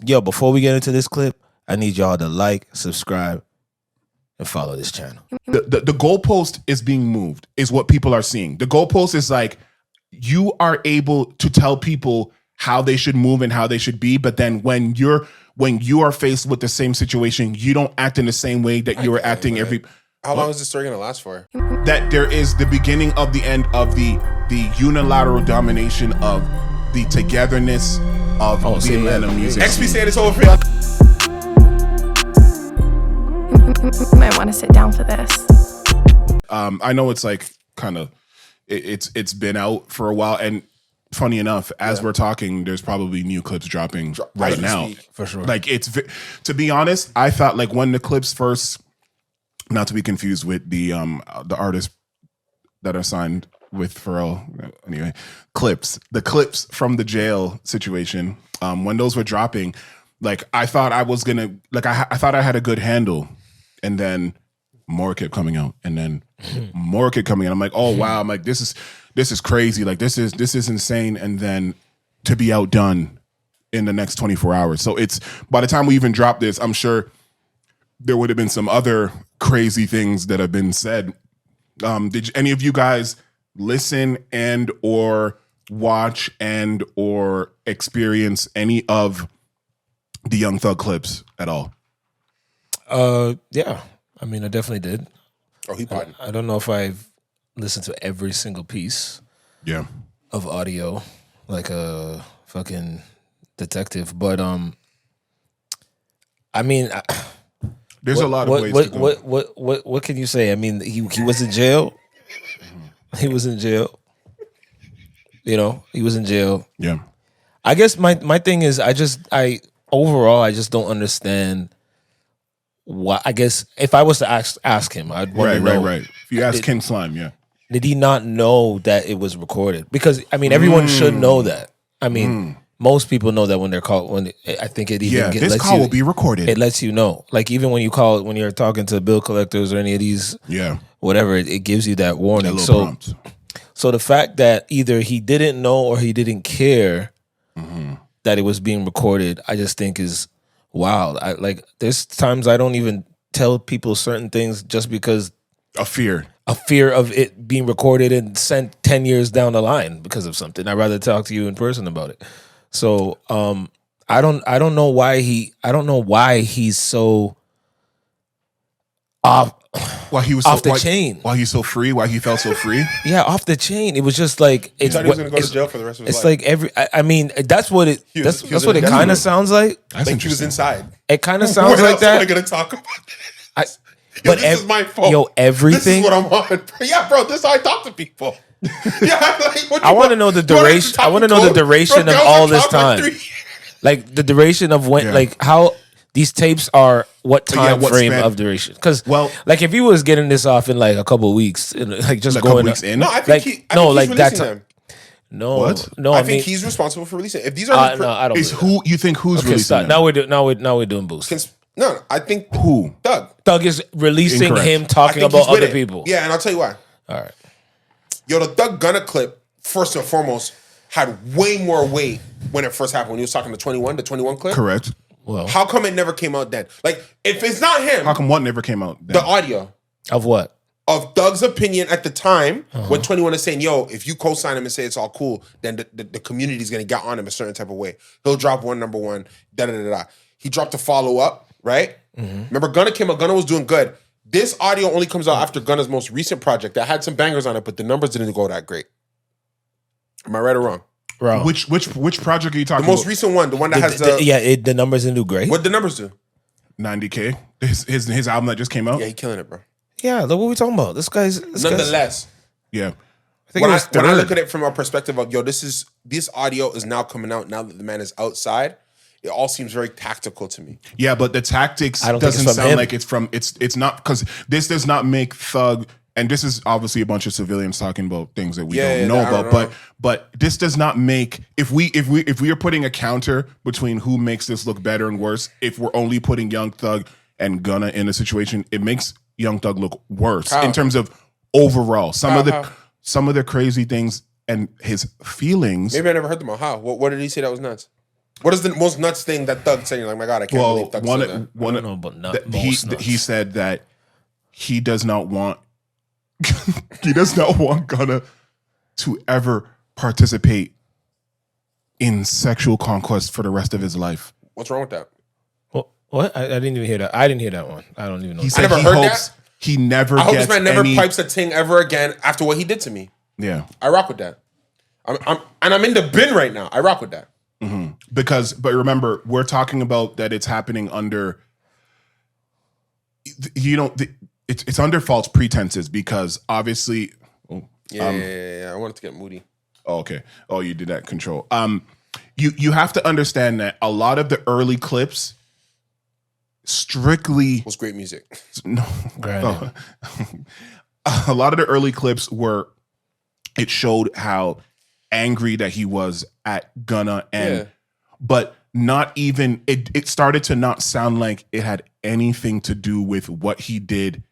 Yo, before we get into this clip, I need y'all to like, subscribe, and follow this channel. The goalpost is being moved, is what people are seeing. The goalpost is like, you are able to tell people how they should move and how they should be, but then when you are faced with the same situation, you don't act in the same way that you were acting How long is this story gonna last for? That there is the beginning of the end of the unilateral domination of the togetherness of the Atlanta music. XP saying it's over for y'all. You might want to sit down for this. I know it's like kind of it's been out for a while, and funny enough, as we're talking, there's probably new clips dropping right now. For sure. Like to be honest, I thought like when the clips first, not to be confused with the artists that are signed with Pharrell. Anyway, the clips from the jail situation, when those were dropping, like I thought I was gonna like I thought I had a good handle, and then more kept coming out, and then more kept coming out. I'm like, oh wow, I'm like this is crazy, like this is insane, and then to be outdone in the next 24 hours. So it's by the time we even drop this, I'm sure there would have been some other crazy things that have been said. Did any of you guys listen and or watch and or experience any of the Young Thug clips at all? Yeah. I mean, I definitely did. Oh, he potting. I don't know if I've listened to every single piece of audio like a fucking detective, but I mean, there's a lot of ways to go. What can you say? I mean, he was in jail. He was in jail. You know, he was in jail. Yeah. I guess my thing is overall I just don't understand why. I guess if I was to ask him, I'd want to know. Right. If you ask King Slime, did he not know that it was recorded? Because I mean, everyone should know that. I mean, most people know that when they're called. When I think it even this call will be recorded. It lets you know. Like even when you're talking to bill collectors or any of these, whatever, it gives you that warning. So the fact that either he didn't know or he didn't care that it was being recorded, I just think is wild. There's times I don't even tell people certain things just because a fear of it being recorded and sent 10 years down the line because of something. I'd rather talk to you in person about it. So I don't know why he's so off. Why he was off the chain? Why he's so free? Why he felt so free? Yeah, off the chain. It was just like he thought he was going to go to jail for the rest of his life. It's like I mean, that's what it. That's what it kind of sounds like. I think he was inside. It kind of sounds like that. What else am I going to talk about? But this is my fault. Yo, everything. This is what I'm on. Yeah, bro. This is how I talk to people. I want to know the duration. I want to know the duration of all this time. Like the duration of when, like how these tapes are. What time frame of duration? Because like if he was getting this off in like a couple of weeks, like just going weeks in. No, I think he's releasing them. No, what? No, I think he's responsible for releasing. If these are, no, I don't. Is who you think who's releasing them? Now we're doing boosts. No, I think who? Thug is releasing him talking about other people. Yeah, and I'll tell you why. All right. Yo, the Thug Gunna clip, first and foremost, had way more weight when it first happened. When he was talking to 21, the 21 clip. Correct. Well, how come it never came out then? Like, if it's not him, how come what never came out then? The audio of what? Of Thug's opinion at the time when 21 is saying, yo, if you co-sign him and say it's all cool, then the community's gonna get on him a certain type of way. He'll drop number one, da-da-da-da. He dropped a follow-up, right? Remember, Gunna came out, Gunna was doing good. This audio only comes out after Gunna's most recent project that had some bangers on it, but the numbers didn't go that great. Am I right or wrong? Wrong. Which project are you talking about? The most recent one, the one that has the numbers didn't do great. What the numbers do? 90K. His album that just came out. Yeah, he killing it, bro. Yeah, look what we talking about. This guy's nonetheless. Yeah. When I look at it from a perspective of this audio is now coming out now that the man is outside, it all seems very tactical to me. Yeah, but the tactics doesn't sound like it's not, because this does not make Thug. And this is obviously a bunch of civilians talking about things that we don't know about. But this does not make, if we are putting a counter between who makes this look better and worse, if we're only putting Young Thug and Gunna in a situation, it makes Young Thug look worse in terms of overall. Some of the crazy things and his feelings. Maybe I never heard them all. How? What did he say that was nuts? What is the most nuts thing that Thug said? You're like, my God, I can't believe Thug said that. I don't know about nuts. He said that he does not want Gunna to ever participate in sexual conquest for the rest of his life. What's wrong with that? What? I didn't even hear that. I didn't hear that one. I don't even know. He said I never heard that. He never. I hope this gets man never any... pipes a ting ever again after what he did to me. Yeah, I rock with that. I'm in the bin right now. I rock with that. Mm-hmm. But remember, we're talking about that it's happening under, it's under false pretenses because obviously. Yeah. I wanted to get moody. Oh, okay. Oh, you did that control. You have to understand that a lot of the early clips strictly was great music. No, a lot of the early clips were. It showed how angry that he was at Gunna but not even it started to not sound like it had anything to do with what he did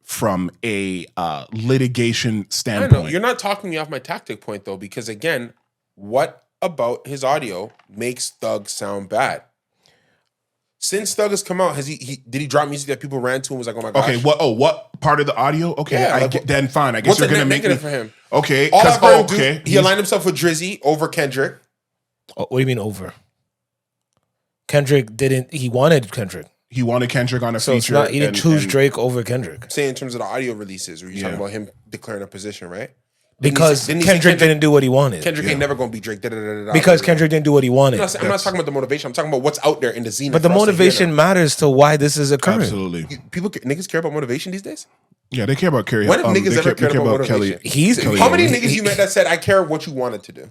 from a litigation standpoint. I know. You're not talking me off my tactic point though, because again, what about his audio makes Thug sound bad? Since Thug has come out, did he drop music that people ran to and was like, "Oh my gosh"? Okay, what part of the audio? Okay, Yeah, then fine. I guess you're gonna make negative for him. Okay, all I've heard him do, he aligned himself with Drizzy over Kendrick. Oh, what do you mean over? Kendrick didn't. He wanted Kendrick. He wanted Kendrick on a feature. It's not. He didn't choose Drake over Kendrick. I'm saying in terms of the audio releases, where you're talking about him declaring a position, right? Because Kendrick didn't do what he wanted. Kendrick ain't never gonna be Drake. Because Kendrick didn't do what he wanted. I'm not talking about the motivation. I'm talking about what's out there in the zenith. But the motivation matters to why this is occurring. Absolutely. Niggas care about motivation these days? Yeah, they care about Kelly. When have niggas ever cared about motivation? How many niggas you met that said, I care what you wanted to do?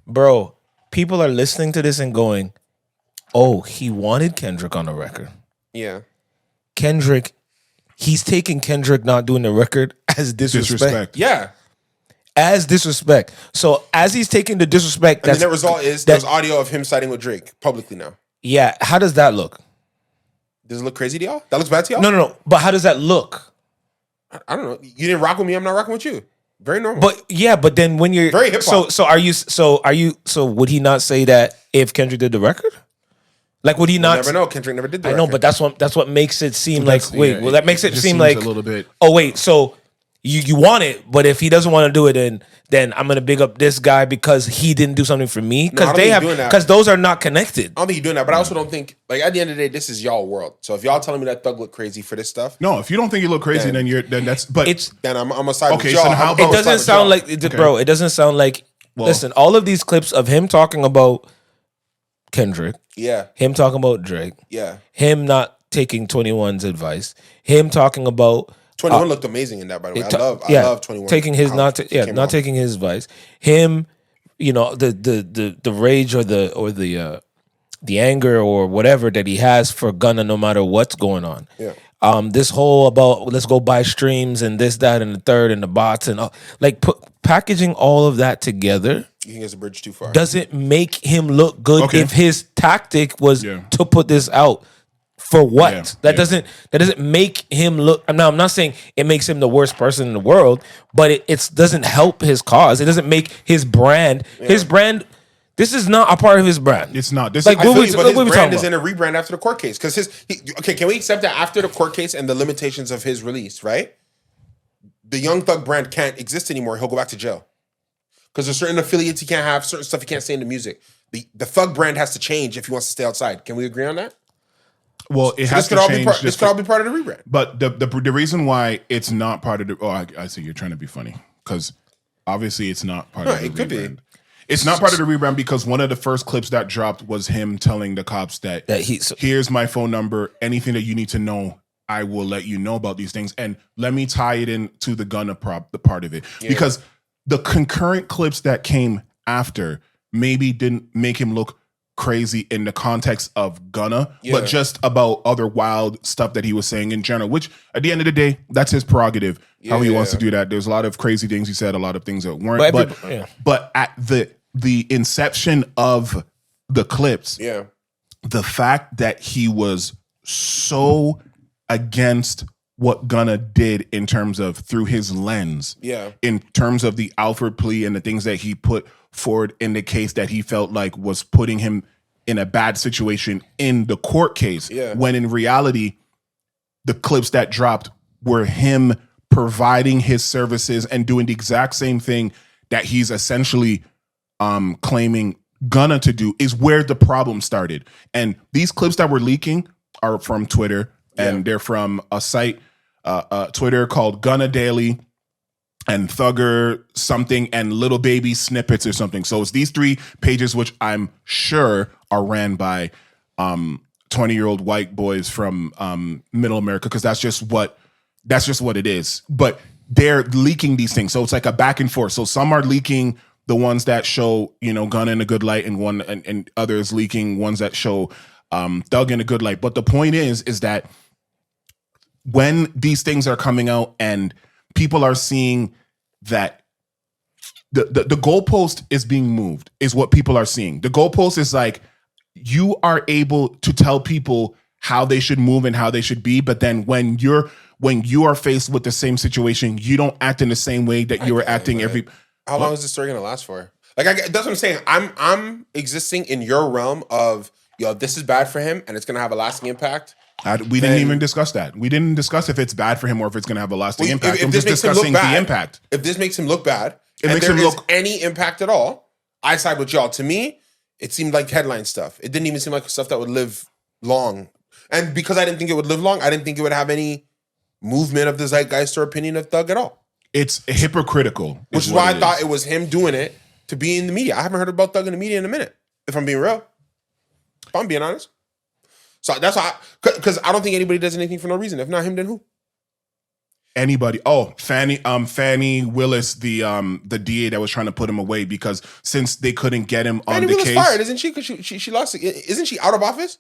Bro, people are listening to this and going, oh, he wanted Kendrick on the record. Yeah. Kendrick, he's taking Kendrick not doing the record as disrespect. Yeah. As disrespect. So as he's taking the disrespect, and the result is there's audio of him siding with Drake publicly now. Yeah. How does that look? Does it look crazy to y'all? That looks bad to y'all? No. But how does that look? I don't know. You didn't rock with me. I'm not rocking with you. Very normal. But then when you're very hip hop. So would he not say that if Kendrick did the record? Like, would he not? Never know. Kendrick never did the record. I know, but that's what makes it seem like. That makes it seem like a little bit. Oh wait, so you want it, but if he doesn't want to do it, then I'm gonna big up this guy because he didn't do something for me because those are not connected. I don't think you're doing that, but I also don't think at the end of the day, this is y'all world. So if y'all telling me that Thug look crazy for this stuff, no, if you don't think you look crazy, then that's. But then I'm a side. Okay, with y'all. so how it doesn't sound like bro. It doesn't sound like. Well, listen, all of these clips of him talking about Kendrick, him talking about Drake, him not taking 21's advice, him talking about. 21 looked amazing in that, by the way. I love 21. Taking his not taking his advice. Him, the rage or the anger or whatever that he has for Gunna, no matter what's going on. Yeah. This whole about let's go buy streams and this, that, and the third and the bots and all, packaging all of that together. You think it's a bridge too far? Doesn't make him look good if his tactic was to put this out. For what? That doesn't make him look. I'm not saying it makes him the worst person in the world, but it doesn't help his cause. It doesn't make his brand. Yeah. His brand. This is not a part of his brand. It's not. This but his brand is in a rebrand after the court case. Because can we accept that after the court case and the limitations of his release, right? The Young Thug brand can't exist anymore. He'll go back to jail. Because there's certain affiliates he can't have, certain stuff he can't say in the music. The Thug brand has to change if he wants to stay outside. Can we agree on that? Well, it has to change. This could all be part of the rebrand. But the reason why it's not part of the I see you're trying to be funny because obviously it's not part of the rebrand. It could be. It's not part of the rebrand because one of the first clips that dropped was him telling the cops that here's my phone number. Anything that you need to know, I will let you know about these things. And let me tie it in to the Gunna the part of it because the concurrent clips that came after maybe didn't make him look crazy in the context of Gunna, but just about other wild stuff that he was saying in general, which at the end of the day, that's his prerogative, how he wants to do that. There's a lot of crazy things he said, a lot of things that weren't, but at the inception of the clips, the fact that he was so against what Gunna did in terms of through his lens, in terms of the Alford plea and the things that he put forward in the case that he felt like was putting him in a bad situation in the court case. Yeah. When in reality, the clips that dropped were him providing his services and doing the exact same thing that he's essentially claiming Gunna to do, is where the problem started. And these clips that were leaking are from Twitter, and they're from a site, Twitter called Gunna Daily and Thugger something and Little Baby Snippets or something. So it's these 3 pages, which I'm sure are ran by 20-year-old white boys from Middle America, because that's just what it is. But they're leaking these things, so it's like a back and forth. So some are leaking the ones that show, you know, Gunna in a good light, and others leaking ones that show Thug in a good light. But the point is that when these things are coming out and people are seeing that the goalpost is being moved, is what people are seeing. The goalpost is like, you are able to tell people how they should move and how they should be, but then when you are faced with the same situation, you don't act in the same way that you were acting How long is this story gonna last for? Like, that's what I'm saying. I'm existing in your realm of, yo, this is bad for him and it's gonna have a lasting impact. We didn't even discuss that. We didn't discuss if it's bad for him or if it's going to have a lasting impact. I'm just discussing the impact. If this makes him look bad, and there is any impact at all, I side with y'all. To me, it seemed like headline stuff. It didn't even seem like stuff that would live long. And because I didn't think it would live long, I didn't think it would have any movement of the zeitgeist or opinion of Thug at all. It's hypocritical. Which is why I thought it was him doing it to be in the media. I haven't heard about Thug in the media in a minute, if I'm being real. If I'm being honest. So that's why, because I don't think anybody does anything for no reason. If not him, then who? Anybody? Oh, Fannie Willis, the DA that was trying to put him away because since they couldn't get him on the case. Fannie Willis fired, isn't she? Because she lost it. Isn't she out of office?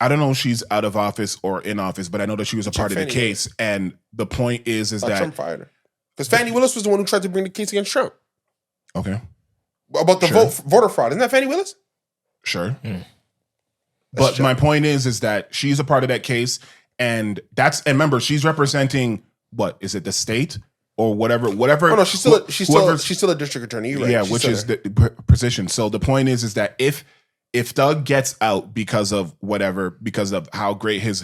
I don't know if she's out of office or in office, but I know that she was a part of the case. And the point is that Trump fired her. Because Fannie Willis was the one who tried to bring the case against Trump. Okay. About the voter fraud. Isn't that Fannie Willis? Sure. But my point is that she's a part of that case, and remember, she's representing what is it, the state or whatever? Oh no, she's still a district attorney. Right. Yeah, which is the position. So the point is that if Thug gets out because of how great his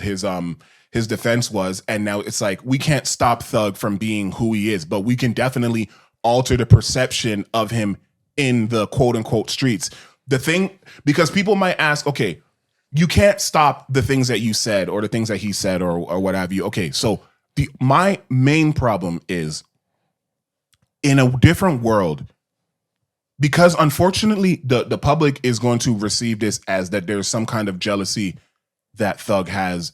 defense was, and now it's like we can't stop Thug from being who he is, but we can definitely alter the perception of him in the quote unquote streets. The thing, because people might ask, okay, you can't stop the things that you said or the things that he said or what have you. Okay, so my main problem is in a different world, because unfortunately the public is going to receive this as that there's some kind of jealousy that Thug has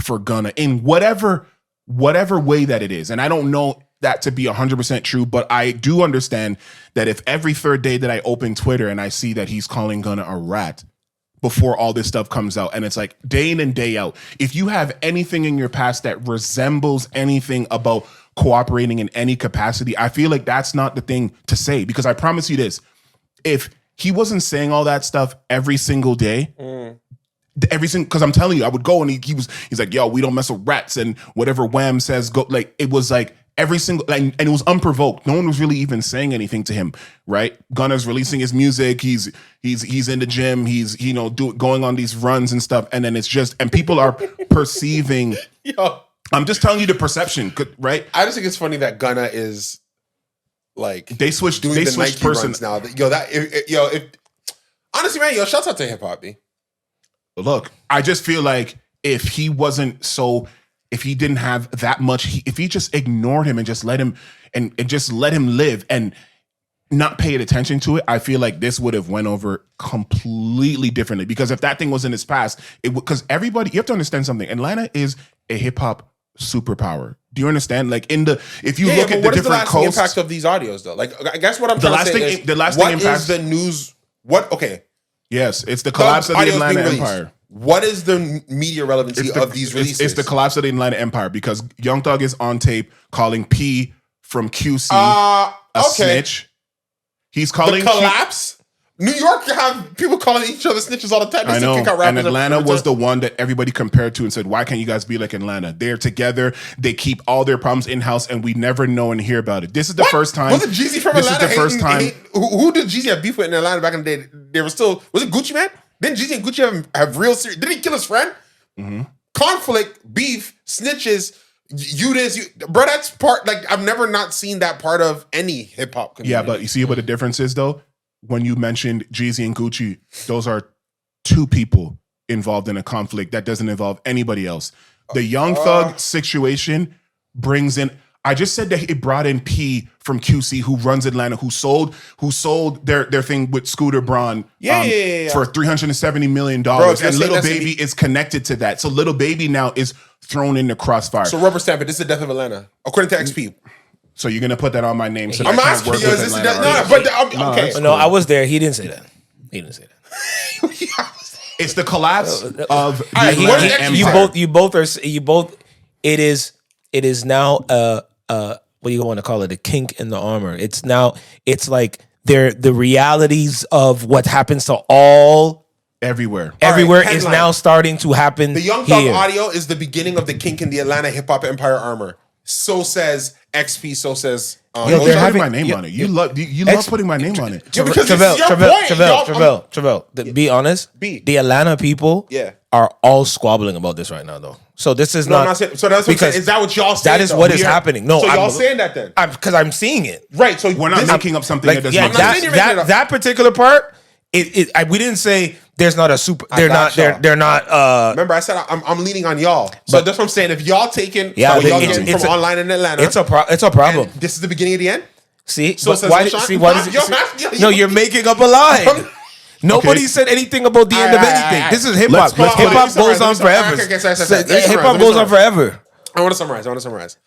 for Gunna in whatever way that it is. And I don't know that to be 100% true, but I do understand that if every third day that I open Twitter and I see that he's calling Gunna a rat before all this stuff comes out, and it's like day in and day out, if you have anything in your past that resembles anything about cooperating in any capacity, I feel like that's not the thing to say, because I promise you this, if he wasn't saying all that stuff every single day, because I'm telling you, I would go and he's like, yo, we don't mess with rats, and whatever Wham says, go, like, it was like every single, like, and it was unprovoked. No one was really even saying anything to him, right? Gunna's releasing his music. He's in the gym. He's, going on these runs and stuff. And then it's just, and people are perceiving. Yo, I'm just telling you the perception, right? I just think it's funny that Gunna is like, they switched persons now. Honestly, man, shout out to hip hop, B. Look, I just feel like if he didn't have that much, if he just ignored him and just let him and just let him live and not paid attention to it, I feel like this would have went over completely differently. Because if that thing was in his past, because everybody, you have to understand something. Atlanta is a hip hop superpower. Do you understand? Like if you look at the different coasts, what is the impact of these audios though? Like, I guess what I'm trying to say is, what is the news? Okay. Yes, it's the collapse of the Atlanta Empire. What is the media relevancy of these releases? It's the collapse of the Atlanta Empire, because Young Thug is on tape calling P from QC a snitch. He's calling the collapse. New York have people calling each other snitches all the time. I know, and Atlanta was the one that everybody compared to and said, why can't you guys be like Atlanta? They're together. They keep all their problems in-house, and we never know and hear about it. This is the first time. Was it Jeezy from Atlanta? This is the first time. Who did Jeezy have beef with in Atlanta back in the day? They were still, was it Gucci Man? Didn't Jeezy and Gucci have real serious? Did he kill his friend? Mm-hmm. Conflict, beef, snitches. Bro, that's part. Like I've never not seen that part of any hip hop community. Yeah, but you see what the difference is though. When you mentioned Jeezy and Gucci, those are two people involved in a conflict that doesn't involve anybody else. The Young Thug situation brings in. I just said that it brought in P from QC, who runs Atlanta, who sold their thing with Scooter Braun for $370 million. Bro, and Lil Baby is connected to that. So Lil Baby now is thrown in the crossfire. So rubber stamp it. This is the death of Atlanta, according to XP. So you're gonna put that on my name? So I'm asking you, is this the death? Okay. No, I was there. He didn't say that. It's the collapse of the Atlanta Empire. You both. It is now what do you want to call it? A kink in the armor. It's like the realities of what happens to all everywhere is now starting to happen. The Young Thug audio is the beginning of the kink in the Atlanta hip hop empire armor. So says XP. So says. They're having my name on it. You love putting my name on it. Because Travell. Be honest. The Atlanta people are all squabbling about this right now, though. So this is not. So that's what I'm saying. Is that what y'all saying? That is what is happening. No, so y'all saying that then? Because I'm seeing it. Right. So we're not making up something that doesn't make sense. That particular part. We didn't say there's not a super. They're not. Remember, I said I'm leaning on y'all. So that's what I'm saying. If y'all taking y'all getting from online in Atlanta, it's a problem. This is the beginning of the end. See, so why does it? No, you're making up a lie. Nobody said anything about the end of anything. This is hip hop. Hip hop goes on forever. Hip hop goes on forever. I want to summarize.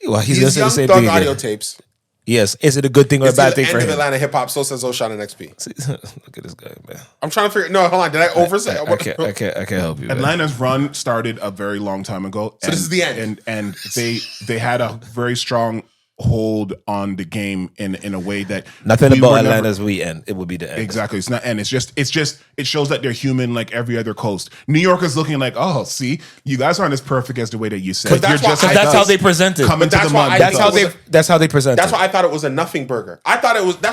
Well, he's gonna say the same thing. thing. Audio tapes. Yes. Is it a good thing or a bad thing for him? End of Atlanta hip hop. So says Oshan and XP. Look at this guy, man. I'm trying to figure. No, hold on. Did I oversay? I can't help you. Atlanta's run started a very long time ago. So this is the end. And they had a very strong hold on the game in a way that nothing about Atlanta's end. It would be the end. Exactly. It's not end. It's just it shows that they're human like every other coast. New York is looking like, oh, see, you guys aren't as perfect as the way that you said. That's how they present it. That's how they present it. That's why I thought it was a nothing burger. That's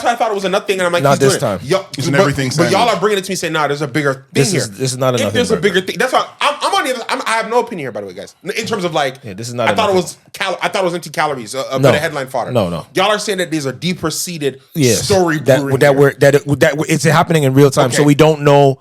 why I thought it was a nothing, and I'm like, not this time. But y'all are bringing it to me saying, nah, there's a bigger thing here. This is not a nothing. There's a bigger thing. That's why I'm on the other. I have no opinion here, by the way, guys. In terms of like, this is not. I thought it was empty calories. A bit of headline fodder. No. Y'all are saying that these are deeper seated story it's happening in real time, so we don't know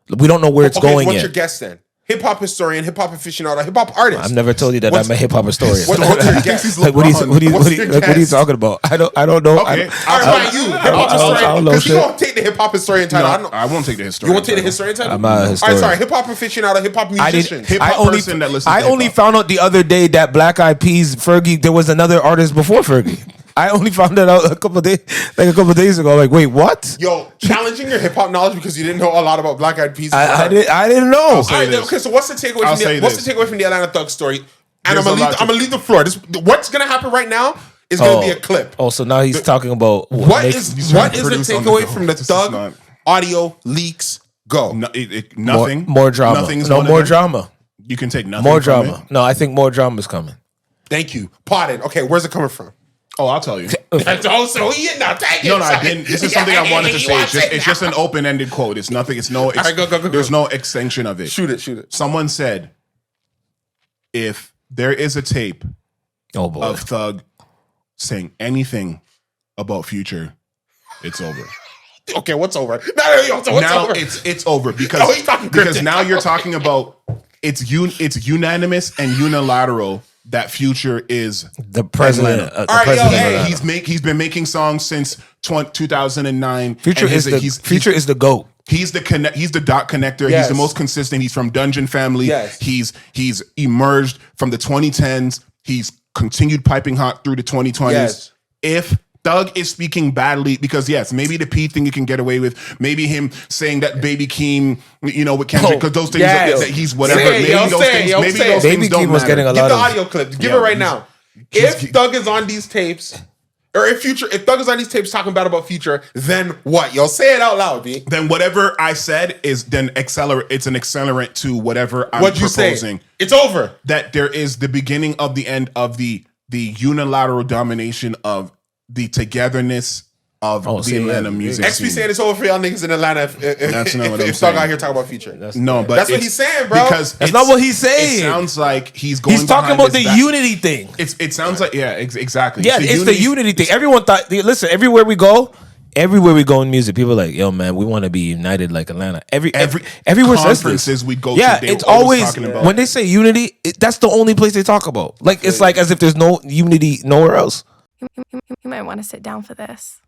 where it's going. What's your guess then? Hip hop historian, hip hop aficionado, hip hop artist. I've never told you that I'm a hip hop historian. What's your guess? Like, what are you talking about? I don't know. Okay, I don't know. Because you won't take the hip hop historian title. I won't take the historian. You won't take the historian title. I'm not a historian. All right, sorry, hip hop aficionado, hip hop musician, hip hop person that listens. I only found out the other day that Black Eyed Peas, Fergie, there was another artist before Fergie. I only found that out a couple days ago. Like, wait, what? Yo, challenging your hip hop knowledge because you didn't know a lot about Black Eyed Peas. I didn't know. Okay, so what's the takeaway from the Atlanta Thug story? And I'm gonna leave the floor. What's gonna happen right now is gonna be a clip. Oh, so now he's talking about what is the takeaway from the Thug audio leaks? Go. Nothing. More drama. More drama. You can take nothing. More drama. No, I think more drama is coming. Thank you. Potted. Okay, where's it coming from? Oh, I'll tell you. No, I didn't. This is something I wanted to say. It's just an open-ended quote. It's nothing. Go. There's no extension of it. Shoot it. Someone said, if there is a tape of Thug saying anything about Future, it's over. Okay, what's over? It's over because now you're talking about it's unanimous and unilateral that Future is the president. He's been making songs since 2009. Future is the GOAT. He's the dot connector. Yes. He's the most consistent. He's from Dungeon Family. Yes. He's emerged from the 2010s. He's continued piping hot through the 2020s. Yes. If Thug is speaking badly, because yes, maybe the P thing you can get away with. Maybe him saying that Baby Keem, with Kendrick, because those things that he's whatever. Maybe those things don't matter. Getting a lot Give the audio clip. Give it right now. If Thug is on these tapes, or if Thug is on these tapes talking bad about Future, then what? Yo, say it out loud, B. Then whatever I said is then accelerate. It's an accelerant to whatever I'm proposing. It's over. That there is the beginning of the end of the unilateral domination of the togetherness of the Atlanta music XP scene. saying it's over for y'all niggas in Atlanta That's not what I'm if Thug saying. out here talking about Future. But that's what he's saying, bro. Because That's not what he's saying. It sounds like he's going. He's talking behind about the his back. unity thing. It sounds like exactly. Yeah, it's the unity thing. Everyone thought. Listen, everywhere we go in music, people are like, yo, man, we want to be united like Atlanta. Everywhere says this. Conferences we go Yeah, to, it's always talking about. when they say unity. That's the only place they talk about. Like it's like as if there's no unity nowhere else. You might want to sit down for this.